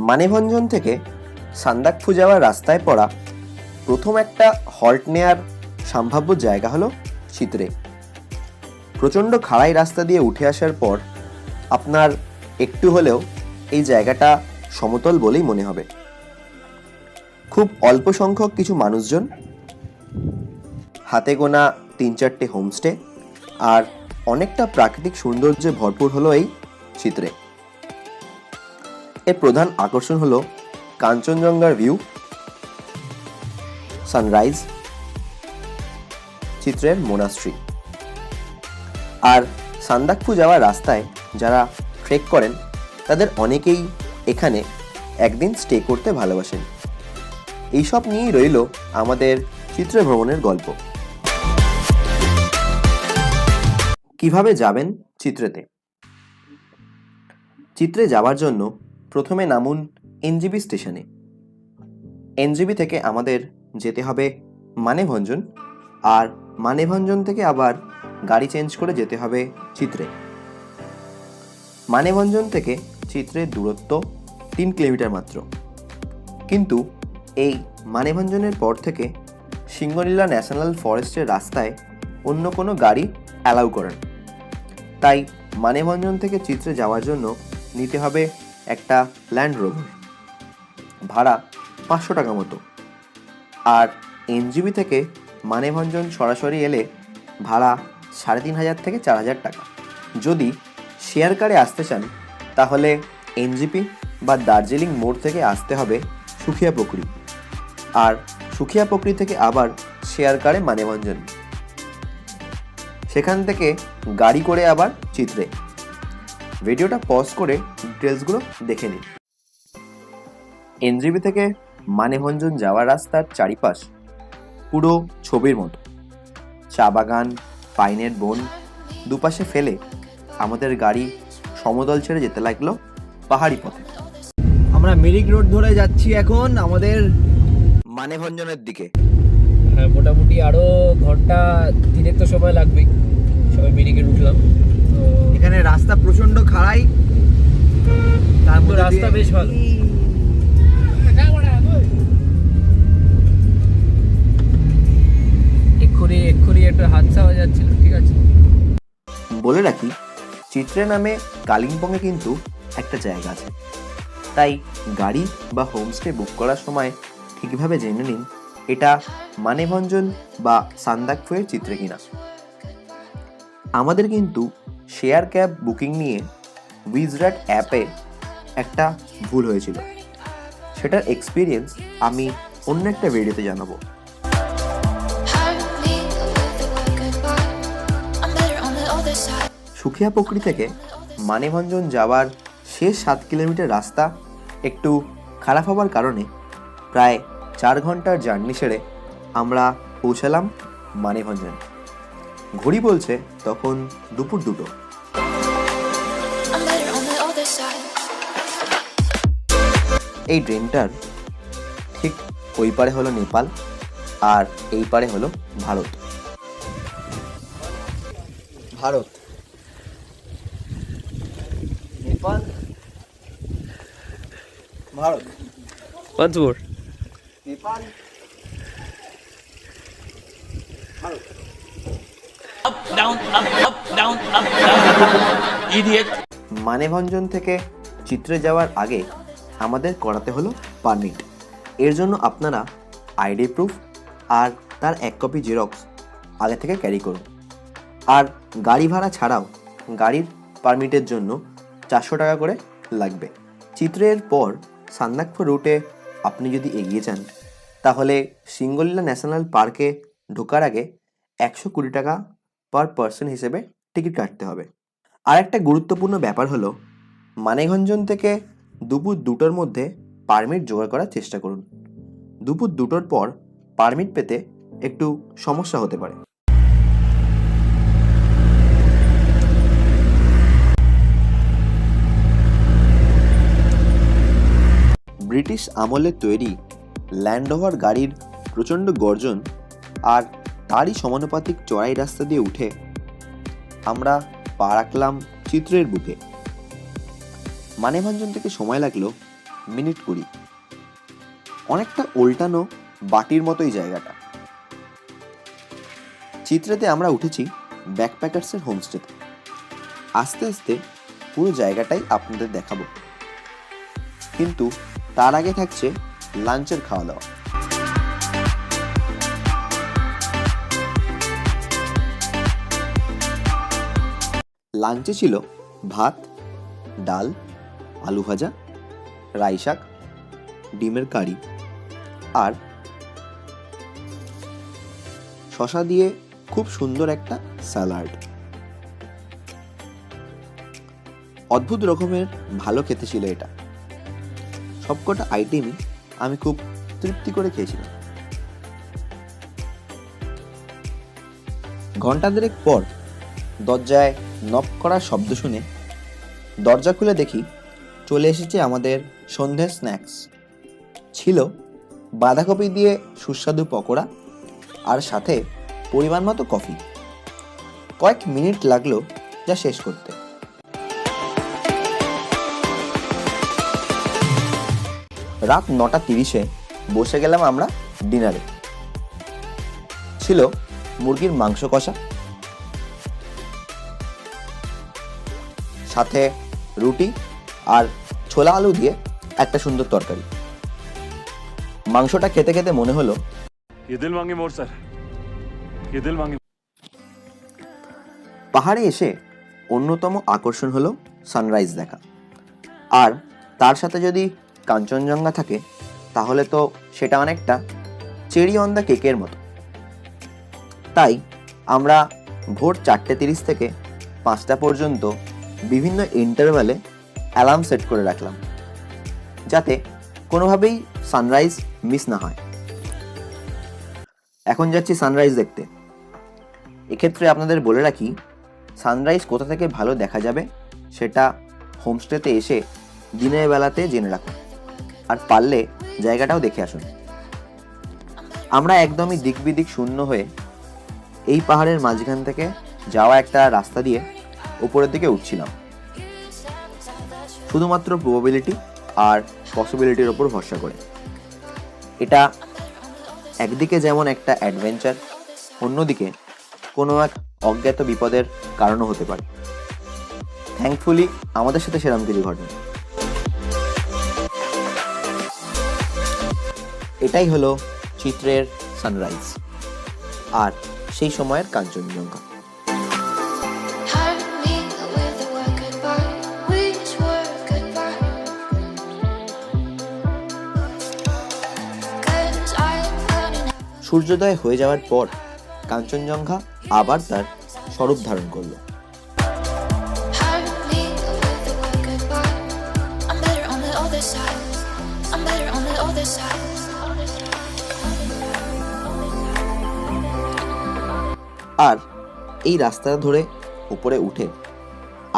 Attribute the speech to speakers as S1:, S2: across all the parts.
S1: মানেভঞ্জন থেকে সান্দাকফু যাওয়ার রাস্তায় পড়া প্রথম একটা হল্ট নেয়ার সম্ভাব্য জায়গা হলো চিত্রে। প্রচণ্ড খাড়াই রাস্তা দিয়ে উঠে আসার পর আপনার একটু হলেও এই জায়গাটা সমতল বলেই মনে হবে। খুব অল্প সংখ্যক কিছু মানুষজন, হাতে গোনা 3-4টে হোমস্টে আর অনেকটা প্রাকৃতিক সৌন্দর্যে ভরপুর হলো এই চিত্রে। এর প্রধান আকর্ষণ হলো কাঞ্চনজঙ্ঘার ভিউ, সানরাইজ, চিত্রের মোনাস্ট্রি। আর সান্দাকফু যাওয়ার রাস্তায় যারা ট্রেক করেন তাদের অনেকেই এখানে একদিন স্টে করতে ভালোবাসেন। এইসব নিয়েই রইল আমাদের চিত্রে ভ্রমণের গল্প। কিভাবে যাবেন চিত্রেতে? চিত্রে যাওয়ার জন্য প্রথমে নামুন এনজেপি স্টেশনে। এনজেপি থেকে আমাদের যেতে হবে মানেভঞ্জন, আর মানেভঞ্জন থেকে আবার গাড়ি চেঞ্জ করে যেতে হবে চিত্রে। মানেভঞ্জন থেকে চিত্রের দূরত্ব 3 কিলোমিটার মাত্র, কিন্তু এই মানেভঞ্জনের পর থেকে সিঙ্গলীলা ন্যাশনাল ফরেস্টের রাস্তায় অন্য কোনো গাড়ি অ্যালাউ করেন। তাই মানেভঞ্জন থেকে চিত্রে যাওয়ার জন্য নিতে হবে একটা ল্যান্ড রোভার, ভাড়া 500 টাকা মতো। আর এনজেপি থেকে মানেভঞ্জন সরাসরি এলে ভাড়া 3500 থেকে 4000 টাকা। যদি শেয়ার কারে আসতে চান তাহলে এনজেপি বা দার্জিলিং মোড় থেকে আসতে হবে সুখিয়াপুকুরি, আর সুখিয়াপুকুরি থেকে আবার শেয়ার কারে মানেভঞ্জন, সেখান থেকে গাড়ি করে আবার চিত্রে। ভিডিওটা পজ করে ডিটেলসগুলো দেখে নিন। এনজেপি থেকে মানেভঞ্জন যাওয়ার রাস্তার চারিপাশ পুরো ছবির মতো, চা বাগান, পাইনের বন দুপাশে ফেলে আমাদের গাড়ি সমতল ছেড়ে যেতে লাগলো পাহাড়ি পথে।
S2: আমরা মিরিক রোড ধরে যাচ্ছি এখন আমাদের
S1: মানেভঞ্জনের দিকে।
S2: হ্যাঁ, মোটামুটি আরো ঘন্টা 3 তো সময় লাগবেই। সবাই মিরিকে উঠলাম। তো এখানে রাস্তা প্রচন্ড খাড়াই, তারপর রাস্তা বেশ ভালো। এক্ষুনি একটা হাদসা হয়ে যাচ্ছিল। ঠিক আছে,
S1: বলে রাখি, চিত্রে নামে কালিম্পংয়ে কিন্তু একটা জায়গা আছে, তাই গাড়ি বা হোমস্টে বুক করার সময় ঠিকভাবে জেনে নিন এটা মানেভঞ্জন বা সান্দাকফুয়ের চিত্রে কিনা। আমাদের কিন্তু শেয়ার ক্যাব বুকিং নিয়ে উইজরাট অ্যাপে একটা ভুল হয়েছিল, সেটার এক্সপিরিয়েন্স আমি অন্য একটা ভিডিওতে জানাবো। সুখিয়াপুকুরি থেকে মানেভঞ্জন যাওয়ার শেষ 7 কিলোমিটার রাস্তা একটু খারাপ হওয়ার কারণে প্রায় 4 ঘন্টার জার্নি সেরে আমরা পৌঁছালাম মানেভঞ্জন। ঘড়ি বলছে তখন দুপুর 2টো। এই ড্রেনটার ঠিক ওই পারে হলো নেপাল আর এই পারে হলো ভারত।
S2: নেপাল, ভারত, নেপাল, ভারত।
S1: মানেভঞ্জন থেকে চিত্রে যাওয়ার আগে আমাদের করাতে হলো পারমিট। এর জন্য আপনারা আইডি প্রুফ আর তার 1 কপি জেরক্স আগে থেকে ক্যারি করুন। আর গাড়ি ভাড়া ছাড়াও গাড়ির পারমিটের জন্য 400 টাকা করে লাগবে। চিত্রের পর সান্দাকফু রুটে আপনি যদি এগিয়ে যান তাহলে সিঙ্গলীলা ন্যাশনাল পার্কে ঢোকার আগে 120 টাকা পার পার্সন হিসেবে টিকিট কাটতে হবে। আর একটা গুরুত্বপূর্ণ ব্যাপার হলো মানেভঞ্জন থেকে দুপুর 2টোর মধ্যে পারমিট জোগাড় করার চেষ্টা করুন। দুপুর 2টোর পর পারমিট পেতে একটু সমস্যা হতে পারে। ব্রিটিশ আমলে তৈরি ল্যান্ড রোভার গাড়ির প্রচণ্ড গর্জন আর তারই সমানুপাতিক চড়াই রাস্তা দিয়ে উঠে আমরা পা রাখলাম চিত্রের বুকে। মানেভঞ্জন থেকে সময় লাগলো মিনিট 20। অনেকটা উল্টানো বাটির মতোই জায়গাটা। চিত্রেতে আমরা উঠেছি ব্যাকপ্যাকার্সের হোমস্টেতে। আস্তে আস্তে পুরো জায়গাটাই আপনাদের দেখাবো, কিন্তু তার আগে থাকছে লাঞ্চের খাওয়া দাওয়া। লাঞ্চে ছিল ভাত, ডাল, আলু ভাজা, রাই শাক, ডিমের কারি আর শসা দিয়ে খুব সুন্দর একটা স্যালাড। অদ্ভুত রকমের ভালো খেতে ছিল এটা। সবকটা আইটেমই আমি খুব তৃপ্তি করে খেয়েছিলাম। ঘন্টা দেড়েক পর দরজায় নক করার শব্দ শুনে দরজা খুলে দেখি চলে এসেছে আমাদের সন্ধ্যের স্ন্যাক্স। ছিল বাঁধাকপি দিয়ে সুস্বাদু পকোড়া আর সাথে পরিমাণ মতো কফি। কয়েক মিনিট লাগলো যা শেষ করতে। রাত 9:30 বসে গেলাম আমরা ডিনারে। ছিল মুরগির মাংস কষা, সাথে রুটি আর ছোলা আলু দিয়ে একটা সুন্দর তরকারি। মাংসটা খেতে খেতে মনে হলো পাহাড়ে এসে অন্যতম আকর্ষণ হলো সানরাইজ দেখা, আর তার সাথে যদি কাঞ্চনজঙ্ঘা থাকে তাহলে তো সেটা অনেকটা চেরি অন দ্য কেকের মতো। তাই আমরা ভোর 4:30 থেকে 5টা পর্যন্ত বিভিন্ন ইন্টারভ্যালে অ্যালার্ম সেট করে রাখলাম, যাতে কোনোভাবেই সানরাইজ মিস না হয়। এখন যাচ্ছি সানরাইজ দেখতে। এক্ষেত্রে আপনাদের বলে রাখি, সানরাইজ কোথা থেকে ভালো দেখা যাবে সেটা হোমস্টেতে এসে দিনের বেলাতে জেনে রাখুন, আর পারলে জায়গাটাও দেখে আসুন। আমরা একদমই দিক বিদিক শূন্য হয়ে এই পাহাড়ের মাঝখান থেকে যাওয়া একটা রাস্তা দিয়ে উপরের দিকে উঠছিলাম, শুধুমাত্র প্রবাবিলিটি আর পসিবিলিটির ওপর ভরসা করে। এটা একদিকে যেমন একটা অ্যাডভেঞ্চার, অন্যদিকে কোনো এক অজ্ঞাত বিপদের কারণও হতে পারে। থ্যাঙ্কফুলি আমাদের সাথে সেরকম কিছু ঘটেনি। এটাই হলো চিত্রের সানরাইজ আর সেই সময়ের কাঞ্চনজঙ্ঘা। সূর্যোদয় হয়ে যাওয়ার পর কাঞ্চনজঙ্ঘা আবার তার স্বরূপ ধারণ করল। আর এই রাস্তা ধরে উপরে উঠে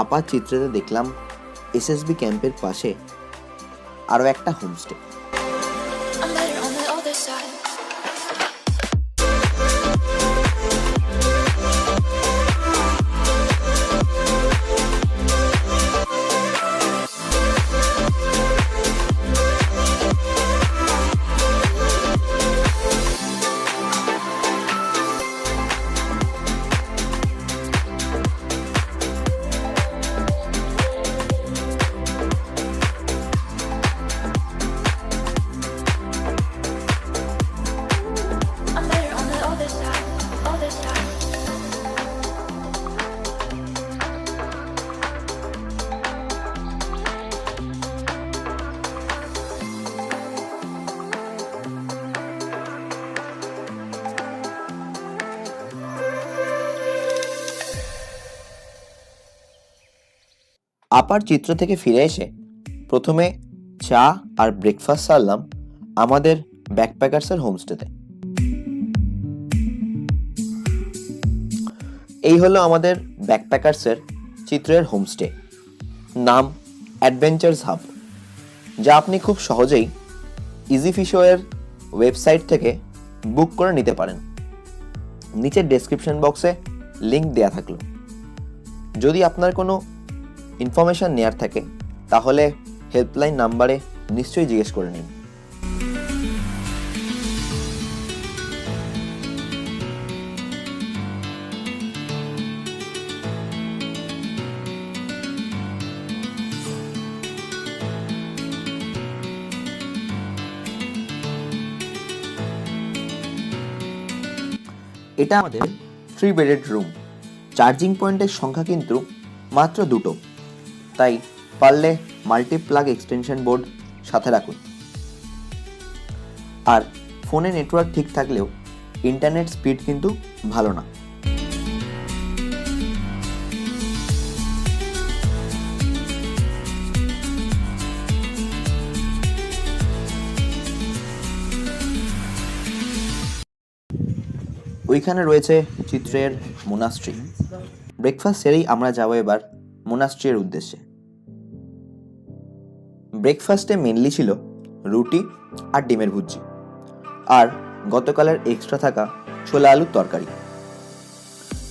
S1: আপার চিত্রেতে দেখলাম এসএসবি ক্যাম্পের পাশে আরো একটা হোমস্টে। আপার চিত্র থেকে ফিরে এসে প্রথমে চা আর ব্রেকফাস্ট সারলাম আমাদের ব্যাকপ্যাকার্সের হোমস্টেতে। এই হলো আমাদের ব্যাকপ্যাকার্সের চিত্রের হোমস্টে, নাম অ্যাডভেঞ্চারস হাব, যা আপনি খুব সহজেই ইজিফিশোয়ের ওয়েবসাইট থেকে বুক করে নিতে পারেন। নিচের ডেসক্রিপশন বক্সে লিঙ্ক দেওয়া থাকলো। যদি আপনার কোনো ইনফরমেশান নেওয়ার থাকে তাহলে হেল্পলাইন নাম্বারে নিশ্চয়ই জিজ্ঞেস করে নিন। এটা আমাদের 3 বেডেড রুম। চার্জিং পয়েন্টের সংখ্যা কিন্তু মাত্র 2টো, তাই পারলে মাল্টি প্লাগ এক্সটেনশন বোর্ড সাথে রাখুন। আর ফোনে নেটওয়ার্ক ঠিক থাকলেও ইন্টারনেট স্পিড কিন্তু ভালো না। ওইখানে রয়েছে চিত্রের মোনাস্ট্রি। ব্রেকফাস্ট সেরেই আমরা যাবো এবার মোনাস্ট্রির উদ্দেশ্যে। ব্রেকফাস্টে মেনলি ছিল রুটি আর ডিমের ভুজি, আর গতকালের এক্সট্রা থাকা ছোলা আলুর তরকারি।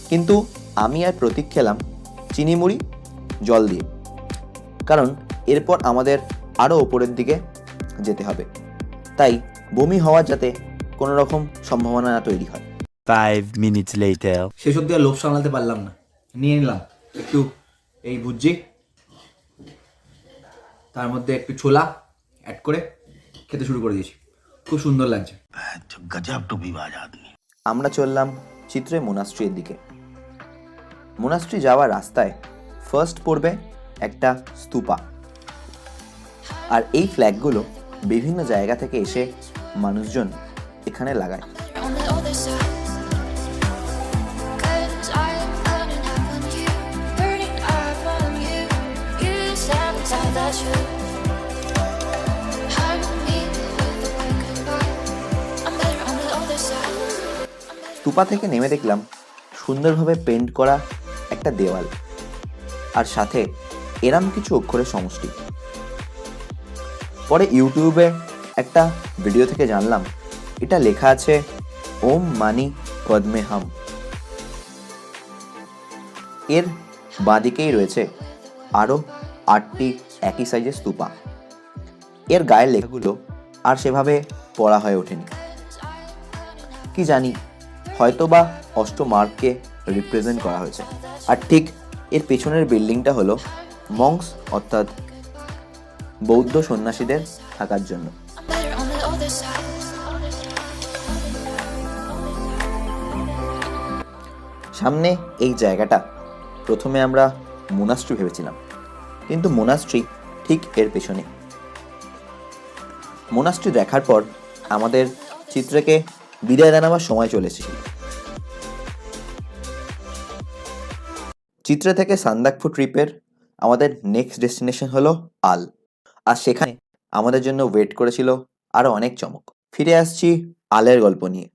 S1: কিন্তু আমি আর প্রতীক খেলাম চিনি মুড়ি জল দিয়ে, কারণ এরপর আমাদের আরও ওপরের দিকে যেতে হবে, তাই বমি হওয়ার যাতে কোনো রকম সম্ভাবনা না তৈরি হয়।
S3: 5 minutes later.
S4: শেষ অব্দি আর লোভ সামলাতে পারলাম না, নিয়ে নিলাম একটু এই ভুজি, তার মধ্যে একটু ছোলা অ্যাড করে খেতে শুরু করে দিয়েছি। খুব সুন্দর লাগছে।
S1: আমরা চললাম চিত্রে মোনাস্ট্রির দিকে। মোনাস্ট্রি যাওয়ার রাস্তায় ফার্স্ট পড়বে একটা স্তূপা, আর এই ফ্ল্যাগগুলো বিভিন্ন জায়গা থেকে এসে মানুষজন এখানে লাগায়।
S5: On the other side, 'cause I'm burning up on you, burning up on you. You sabotage the truth. Hide me with a quick goodbye. I'm better on the other side.
S1: Stupa থেকে নেমে দেখলাম সুন্দরভাবে পেন্ট করা একটা দেওয়াল, আর সাথে এরম কিছু অক্ষরের সমষ্টি। পরে ইউটিউবে একটা ভিডিও থেকে জানলাম এটা লেখা আছে ওম মানি পদ্মে হাম। এর বাঁদিকেই রয়েছে আরও 8টি একই সাইজের স্তূপা। এর গায়ের লেখাগুলো আর সেভাবে পড়া হয়ে ওঠেনি, কি জানি হয়তোবা অষ্টমার্গকে রিপ্রেজেন্ট করা হয়েছে। আর ঠিক এর পেছনের বিল্ডিংটা হলো মংস, অর্থাৎ বৌদ্ধ সন্ন্যাসীদের থাকার জন্য।
S5: I'm better on the other side.
S1: সামনে এই জায়গাটা প্রথমে আমরা মোনাস্ট্রি ভেবেছিলাম, কিন্তু মোনাস্ট্রি ঠিক এর পেছনে। মোনাস্ট্রি দেখার পর আমাদের চিত্রকে বিদায় জানাবার সময় চলে এসেছিল। চিত্রে থেকে সান্দাকফু ট্রিপের আমাদের নেক্সট ডেস্টিনেশন হলো আল, আর সেখানে আমাদের জন্য ওয়েট করেছিল আরও অনেক চমক। ফিরে আসছি আলের গল্প নিয়ে।